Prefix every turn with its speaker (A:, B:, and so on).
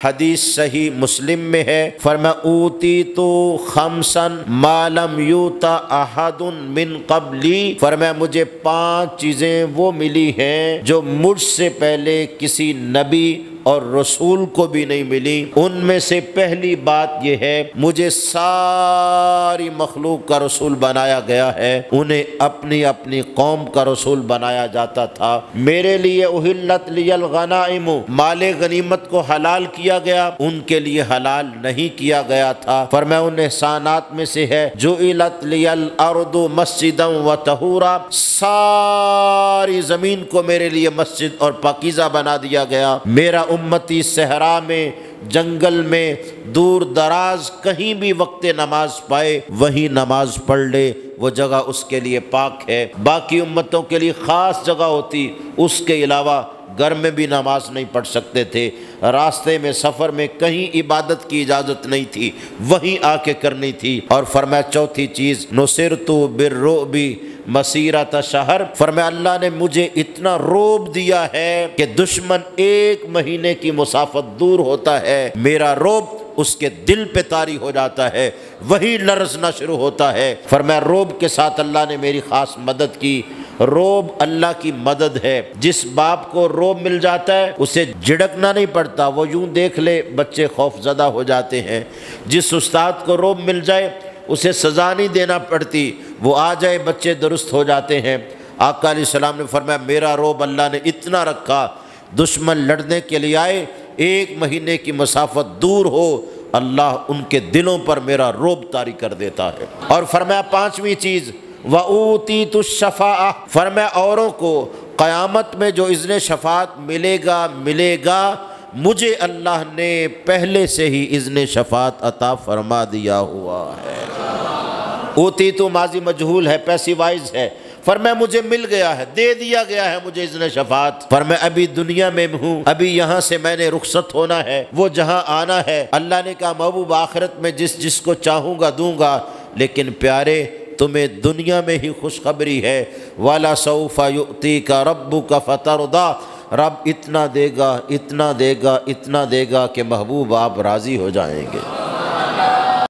A: حدیث صحیح مسلم میں ہے، فرمایا اوتیتو خمسن ما لم یوتا احد من قبلی، فرمایا مجھے 5 چیزیں وہ ملی ہیں جو مجھ سے پہلے کسی نبی اور رسول کو بھی نہیں ملی۔ ان میں سے پہلی بات یہ ہے، مجھے ساری مخلوق کا رسول بنایا گیا ہے، انہیں اپنی اپنی قوم کا رسول بنایا جاتا تھا۔ میرے لیے احلت لی الغنائم، مال غنیمت کو حلال کیا گیا، ان کے لیے حلال نہیں کیا گیا تھا۔ فرمایا ان احسانات میں سے ہے جعلت لی الارض مسجدا وطہورا، ساری زمین کو میرے لیے مسجد اور پاکیزہ بنا دیا گیا۔ میرا امتی صحرا میں، جنگل میں، دور دراز کہیں بھی وقت نماز پائے وہیں نماز پڑھ لے، وہ جگہ اس کے لیے پاک ہے۔ باقی امتوں کے لیے خاص جگہ ہوتی، اس کے علاوہ گھر میں بھی نماز نہیں پڑھ سکتے تھے، راستے میں سفر میں کہیں عبادت کی اجازت نہیں تھی، وہیں آ کے کرنی تھی۔ اور فرمایا چوتھی چیز نصرت بالرعب مسیرۃ شہر، فرمایا اللہ نے مجھے اتنا روب دیا ہے کہ دشمن 1 مہینے کی مسافت دور ہوتا ہے، میرا روب اس کے دل پہ طاری ہو جاتا ہے، وہی لرزنا شروع ہوتا ہے۔ فرمایا روب کے ساتھ اللہ نے میری خاص مدد کی۔ روب اللہ کی مدد ہے۔ جس باپ کو روب مل جاتا ہے اسے جھڑکنا نہیں پڑتا، وہ یوں دیکھ لے بچے خوف زدہ ہو جاتے ہیں۔ جس استاد کو روب مل جائے اسے سزا نہیں دینا پڑتی، وہ آ جائے بچے درست ہو جاتے ہیں۔ آقا علیہ السلام نے فرمایا میرا روب اللہ نے اتنا رکھا، دشمن لڑنے کے لیے آئے 1 مہینے کی مسافت دور ہو، اللہ ان کے دلوں پر میرا روب طاری کر دیتا ہے۔ اور فرمایا 5ویں چیز وَأُوتِيتُ الشَّفَاعَةَ، فرمایا اوروں کو قیامت میں جو اذن شفاعت ملے گا مجھے اللہ نے پہلے سے ہی اذن شفاعت عطا فرما دیا ہوا ہے۔ اوتیتو ماضی مجہول ہے، پیسیوائز ہے، فرمایا مجھے مل گیا ہے، دے دیا گیا ہے مجھے اذن شفاعت۔ فرمایا ابھی دنیا میں ہوں، ابھی یہاں سے میں نے رخصت ہونا ہے، وہ جہاں آنا ہے۔ اللہ نے کہا محبوب آخرت میں جس کو چاہوں گا دوں گا، لیکن پیارے تمہیں دنیا میں ہی خوشخبری ہے، وَلَسَوْفَ يُؤْتِيكَ رَبُّكَ فَتَرْضَىٰ، رب اتنا دے گا اتنا دے گا اتنا دے گا کہ محبوب آپ راضی ہو جائیں گے۔